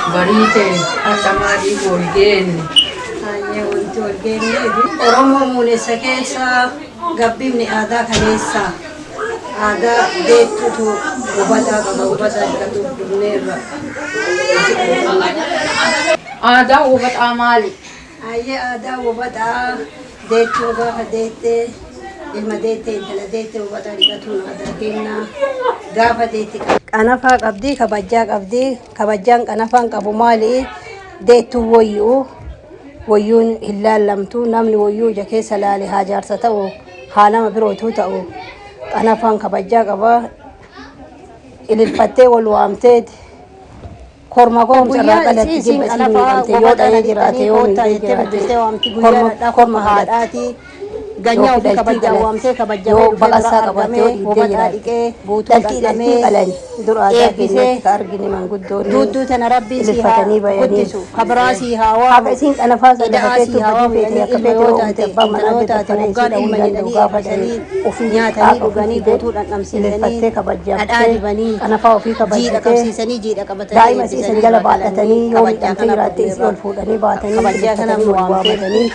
Barite atamadi golgen Hanya untuk gini, orang mau sekesa gabim ni ada kanesa, ada detu tu ubata katu nera. ada ubat amali Ayah ada ubata detu gak dete, ilmu dete, intala dete ubata katu ada kena, gak dete. Kanafak abdi, kabajang kanafang kabumali detu woyu. ويون إلا لم تو نمني ويو جكي سلالي هاجر ستو حالا مبروتو تاو أنا فان كبجاك أبا إلي الفتي والوامتد كورما كوم سراقا لتجيب أسيني أمتي يود أنا جراتي كورما هاداتي ganyaa ofii kabajaa waamtee kabajaa yoo baqasaa qabatee dhiibdee jiraate daltii qalanii duraataa keenyatti ka argine manguddoo duudduu tana rabbii si haa guddisu kabraa si haa waamu haqa isiin qanafaa sadaqateettu badii feetee akka feetee oomte abbaa manaa taate waggaan ilma jedhanii eebbisanii ofii nyaatanii dhuganii gootuu dhandhamsiisanii dhadhaa dibanii qanafaa ofii jiidha qabsiisanii jiidha qabatanii daa'ima siisan jala baadhatanii yoo midhamtee jiraatte isii ol fuudhanii baatanii kabajaa kana waamtanii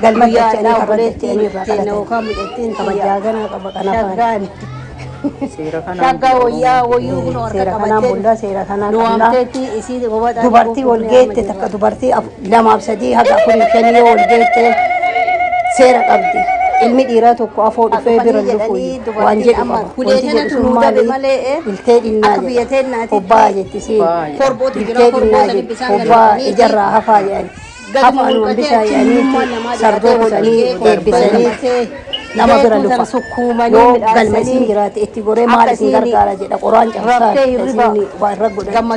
galma jechanii karreetti teenoo kaamudhettiin kabajaa qaba kanafaan shaggaa wayyaa wayyuu kun harka qabattee seera kanaa waamteetti isii dubartii wal geette takka dubartii lamaaf sadii haga afurii shanii wal geette seera qabdi ilmi dhiiraa tokko afoo dhufee bira dhufu waan jedhu qaba wanti jedhu sun maali iltee dhinnaa jedha hobbaa jetti si iltee dhinnaa jedhi hobbaa ijarraa hafaa jedhani Afaan wambisa yani sardoo godhanii eebbisanii nama bira lufa yoo galmasiin jiraate itti goree maal isin gargaara jedha qoraan cabsaa isin waa irra godhan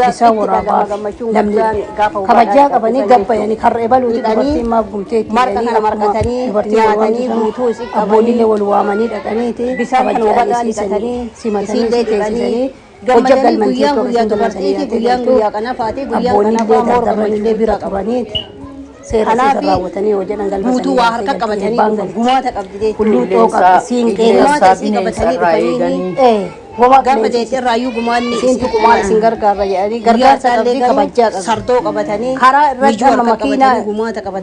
isaa waraabaa namni kabajaa qabanii gabbayanii karree baluuti dubartiin maaf gumteetti jedhanii nyaatanii guutuu abboonillee wal waamanii dhaqaniiti kabajaa isiisanii simatanii teessisanii hojja galmantii guyyaa dubartiiti guyyaa kana faati guyyaa kana faamorgamanillee bira turaniiti seera raawwatanii hojjetan galmatanii guutuu waa harka qabatanii gumaata qabdidee kulluu xooqa siinqee gumaata isii qabatanii dhufanii gaafa deettee raayyuu gumaanni siintu gumaan isin gargaarra jedhanii gargaarsa illee kabajaa qabu sardoo qabatanii karaa irratti amma makiinaa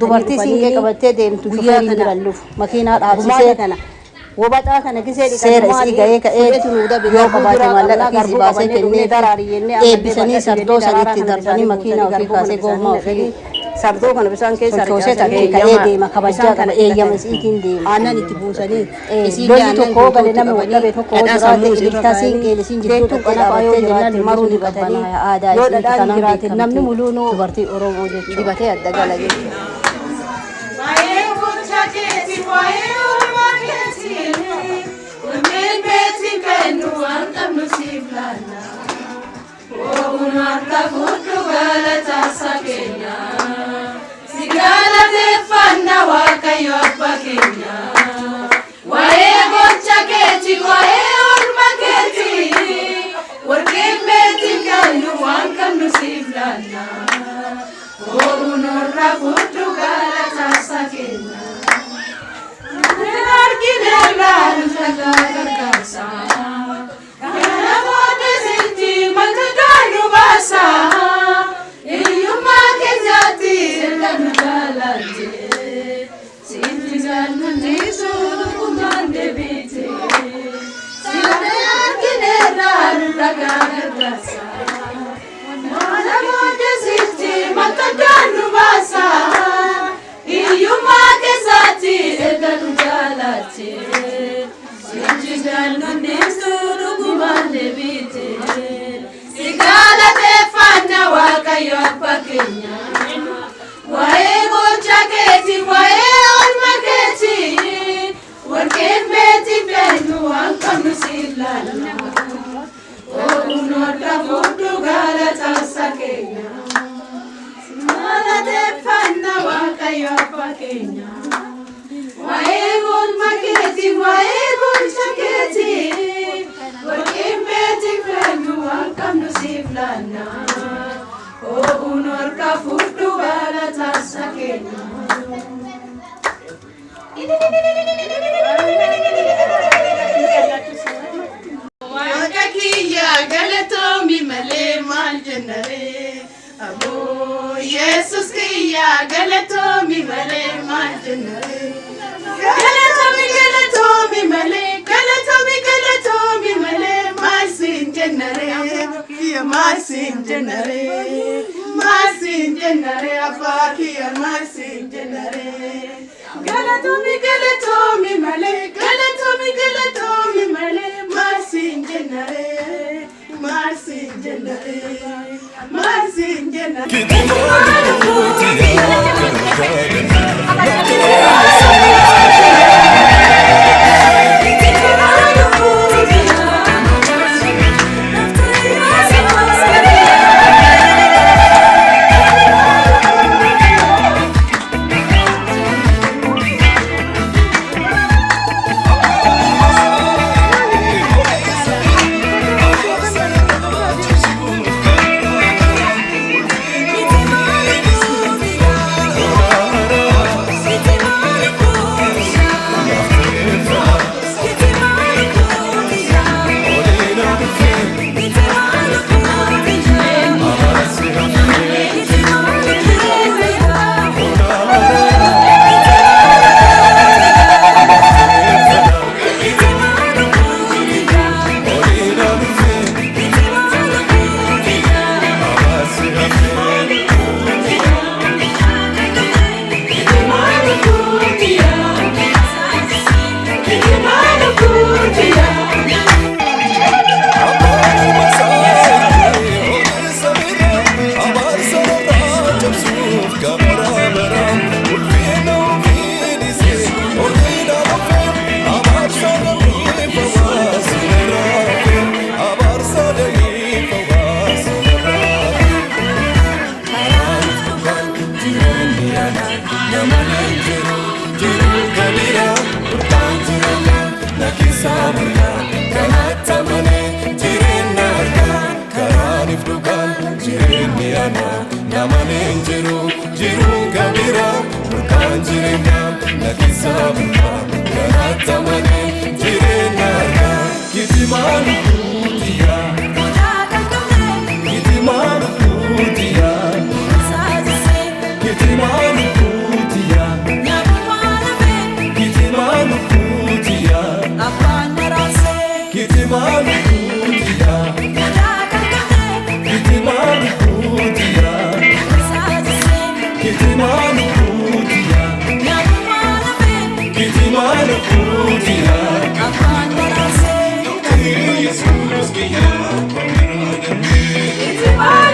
dubartii siinqee qabattee deemtu shufeeriin biraan lufu makiinaa dhaabsisee وبعدها كان كيسة سير إسقاء كأي يوم بعد ما لقى كيسي باسه كني بسني سردو سريت دربني مكينة وفي كاسة قوم في سردو كان بسان كي سردوسة تكي كأي دي ما خبجة كان أي يوم إسقين دي أنا نتبوسني إسقاء تكو قال لنا مودة بتكو جرات إلتاسين كي لسين جتو أنا بايو جرات ماروني بتاني يو دادان جرات نمني ملونو تبرتي أورومو دي بتي أدعى لجي Ilmu makin jati, ilmu Jesus kiya galatomi male majnare galatomi male masin jennare abba kiya masin jennare galatomi male masin jennare It's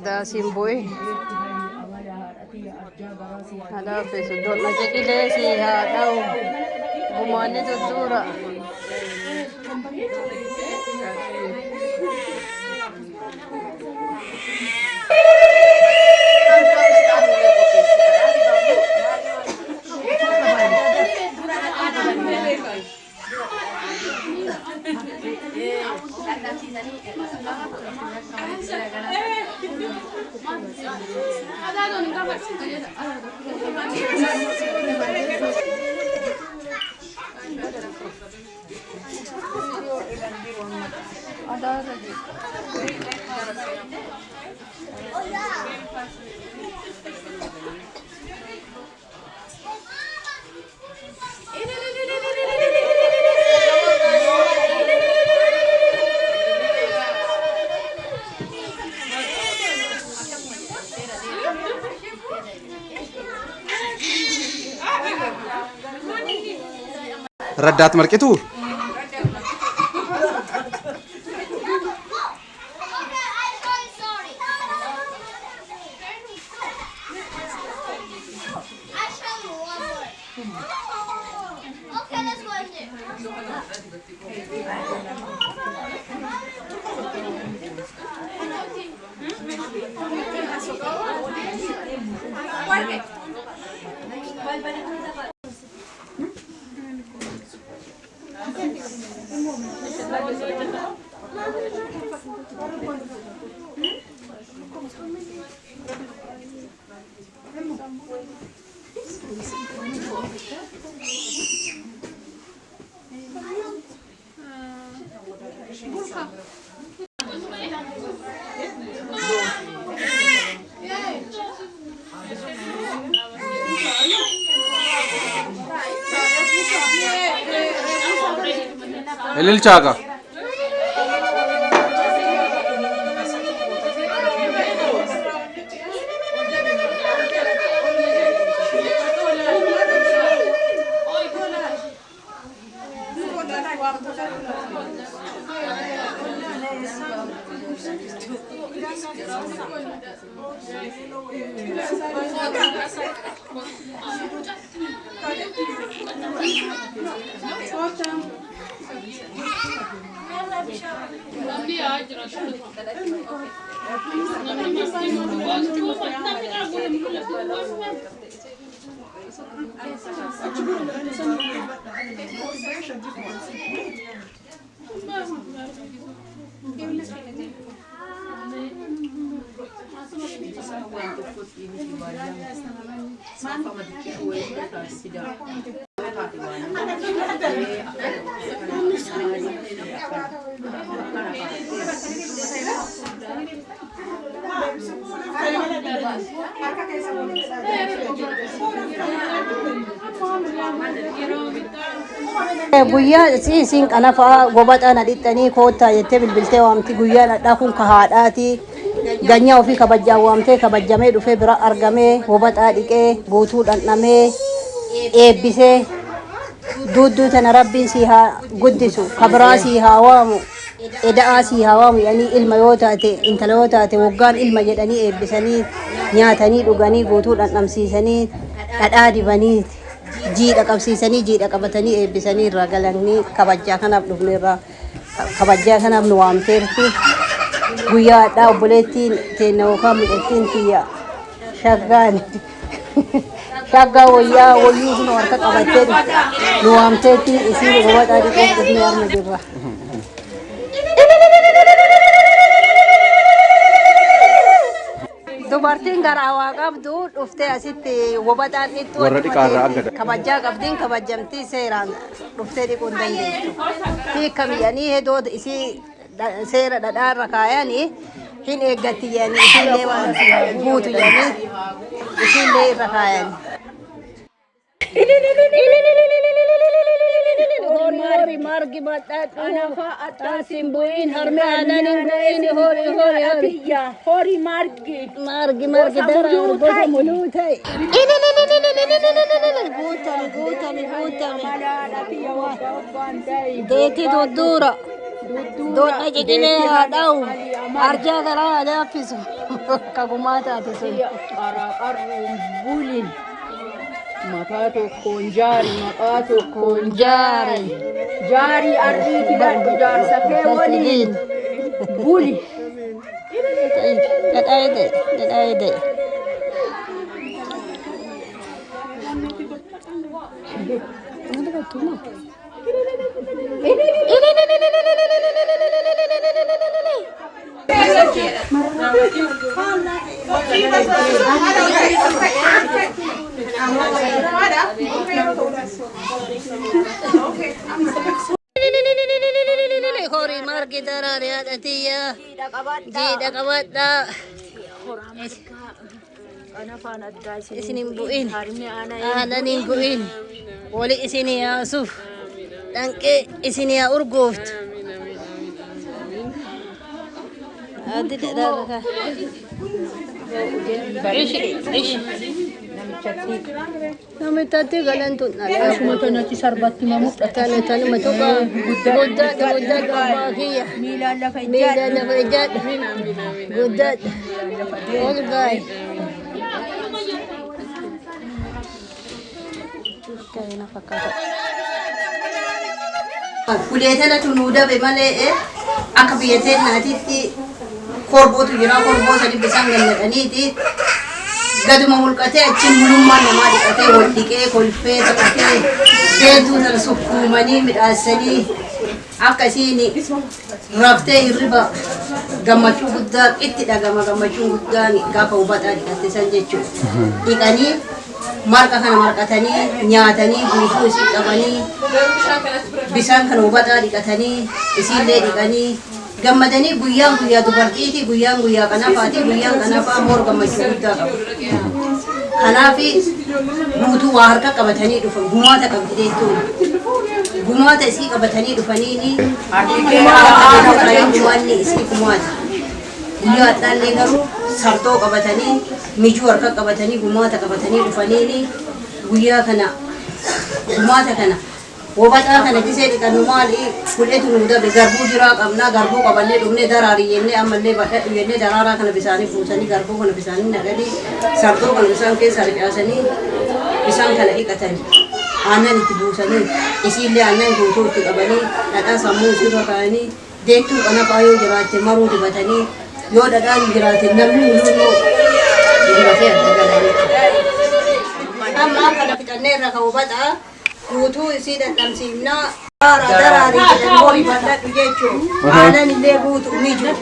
Daasiin bu'e. Haadha feesu doona jeqilee si haadha'u. Gumaanni tuttuura. ረዳት መልቂቱ እልልቻጋ guyyaa isiin qanafaa gobaxaan adixxanii koottaa jettee bilbiltee waamti guyyaan adhaa kun kahaadhaati ganyaa ofii kabajjaan waamtee kabajjamee dhufee bira argamee gobaxaa dhiqee guutuu dhandhamee eebbisee duudduu tana rabbiin sii haa guddisu kabiraa sii haa waamu eda'aa sii haa waamu jedhanii ilma yoo taate intala yoo taate waggaan ilma jedhanii eebbisanii nyaatanii dhuganii guutuu dhandhamsiisanii dhadhaa dibanii jiidha qabsiisanii jiidha qabatanii eebbisanii irraa galanii kabajjaa kanaaf dhufneerra kabajjaa kanaaf nu waamteerti guyyaa adhaa obboleettiin teenna yookaan midhattiin tiyya shaggaan shaggaa wayyaa wayyuu kun harka qabattee nu waamteetti isiin gobaxaa dhiqee dhufnee arma jirra. Dubartiin garaa waa qabdu dhuftee asitti gobaxaan itti warra dhiqaarraa aggada kabajjaa qabdiin kabajamtii seeraan dhuftee dhiquu hin dandeessu. Hiikka miyyanii hedoo isii seera dhadhaarra kaayanii hin eeggatti jedhanii isiillee waan guutu jedhanii isiillee irra kaayanii. Hori margi badhaadhu taasiin bu'iin harmi aanan hin bu'iin hori hatiyya hori margi daraan gosa muluu ta'e guutami deetii dudduura Doodha jedhine haadhaa'u arjaa garaa laaffisu kagumaa taate sun. Qarqarruun bulin. Maqaa tokkoon jaari maqaa tokkoon jaari. Jaari arrii filadhu jaarsa kee waliin. Buli. Dhadhaa'ee Horii margi daraare haadhatiyya jiidha qabadha. Isin hin bu'in aanan hin bu'in wali isin yaasuuf dhanqee isin yaa urgooftu. Addi dhadhaa namichatti galantuun Asuma kanatti sarbatti mamudha. tanuma tokko guddaadha abbaa kiyya Miilaan lafa miidhaan lafa ijaadha guddaadha ol gaa'e. Kuleetana tunuu dabe malee akka biyya teennaatitti korbootu jira. Korboo sadi bisaan galladhaniiti gaduma mulqatee achiin mulummaa namaa dhiqatee wal dhiqee kolfee taphatee deetuu sana sukkuumanii midhaasanii akkasiin raftee hirriba gammachuu guddaa itti dhagama. Gammachuun guddaan gaafa hubataa dhiqatte san jechuudha. Dhiqanii marqa kana marqatanii nyaatanii guutuu isii qabanii bisaan kana hubataa dhiqatanii isiillee dhiqanii gammadanii guyyaan guyyaa dubartiiti guyyaan guyyaa kanafaati guyyaan kanafaa moor gammachuu guddaa qabu. Kanaaf guutuu waa harka qabatanii dhufan gumaata qabdi jechuudha. Gumaata isii qabatanii dhufaniini gumaanni isii gumaata. Guyyaa addaanlee garuu sartoo qabatanii mijuu harka qabatanii gumaata qabatanii dhufaniini guyyaa kana gumaata kana wobataa kana gisee dhiqannu maali fudhetu nuu dabe garbuu jiraa qabnaa garbuu qabannee dhufnee daraarii jennee ammallee badhadhu jennee daraaraa kana bisaanii fuusanii garbuu kana bisaanii naqanii sartoo kana bisaan keessa harcaasanii bisaan kana dhiqatanii aannan itti buusanii isiillee aannan guutuu itti qabanii dhadhaa sammuu isirra kaa'anii deettuu qanafaa yoo jiraatte maruu dibatanii yoo dhadhaan jiraate namni hunduu dibatee adda galanii. Amma kana fixannee irra ka'u bataa guutuu isii dadhabsiifnaa daraarii jedhamoo ibadhadhu jechuun aannan illee guutuu ni jiru.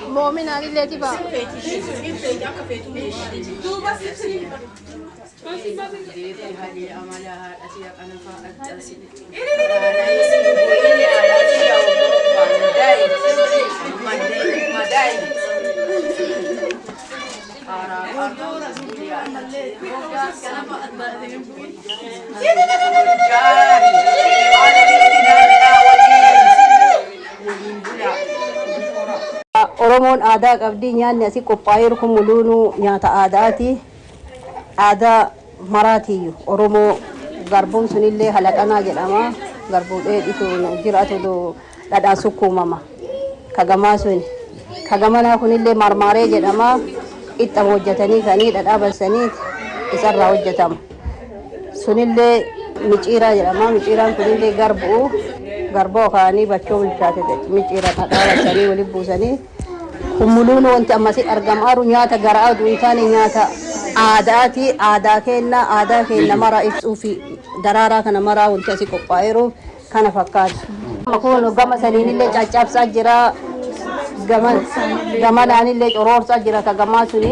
مؤمن علي اللي تبع Oromoon aadaa qabdi. Nyaanni asii qophaa'ee kun muluunuu nyaata aadaati. Aadaa maraatiyyuu Oromoo garbuun sunillee halaqanaa jedhama. Garbuu dheedhitu jiraatu dhadhaan sukkuumama. Kagamaa suni. Kagamanaa kunillee marmaaree jedhama. Itti hojjetanii kanii dhadhaa balsanii isarraa hojjetama. Sunillee miciiraa jedhama. Miciiraan kunillee garbuu. Garboo kaanii bachoo bilchaate miciira dhadhaa balsanii waliin buusanii. Kumuluun wanti ammasi argamaaru nyaata garaa aduu taane nyaata aadaati. Aadaa kenna mara ibsuu fi daraaraa kana maraa wanti asii qophaa'eeru kana fakkaata. Kun gama saniinillee caccabsaa jira. Gamanaanillee coroorsaa jira ka gamaa suni.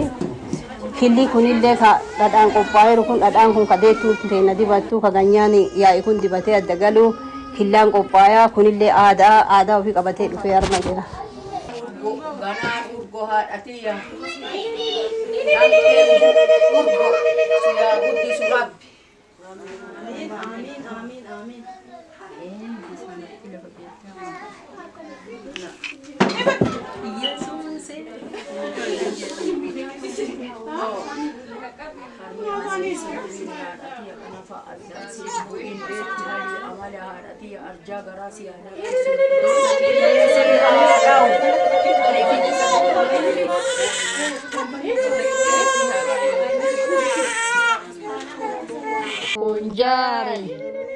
Killi kunillee ka dhadhaan qophaa'eeru kun dhadhaan kun ka deettuu teena dibattuu ka ganyaan yaa'i kun dibatee adda galu killaan qophaa'aa kunillee aadaa ofii qabatee dhufee arma jira. Ganaan urgo haadhatiya. Urgo siyaa guddisu rabbi.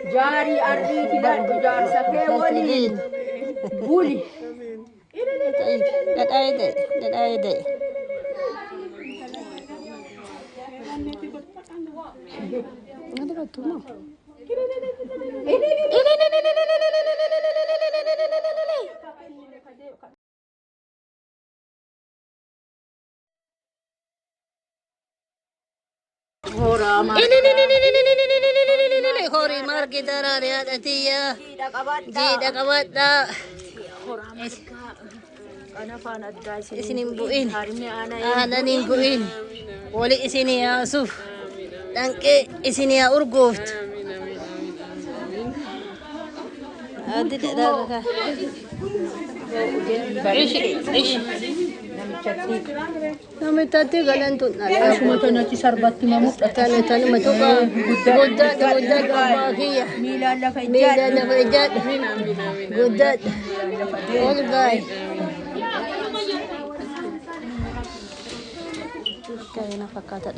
Jari ardi tidak jual sakit wali buli. Dadai deh. Ada batu mah. Hori margi darah dia tadi ya. Tidak kabat dah. Isini buin. Ana buin. Wali isini ya Yusuf. Tangke isini ya Urgut. Ada dah. Ish. Nama tadi galan tu nak. Aku mau tanya ci sarbatti mamut. Tanya matuka. Gudat bahagia. Mila la Fajat. Gudat. All guys. Kaya napakata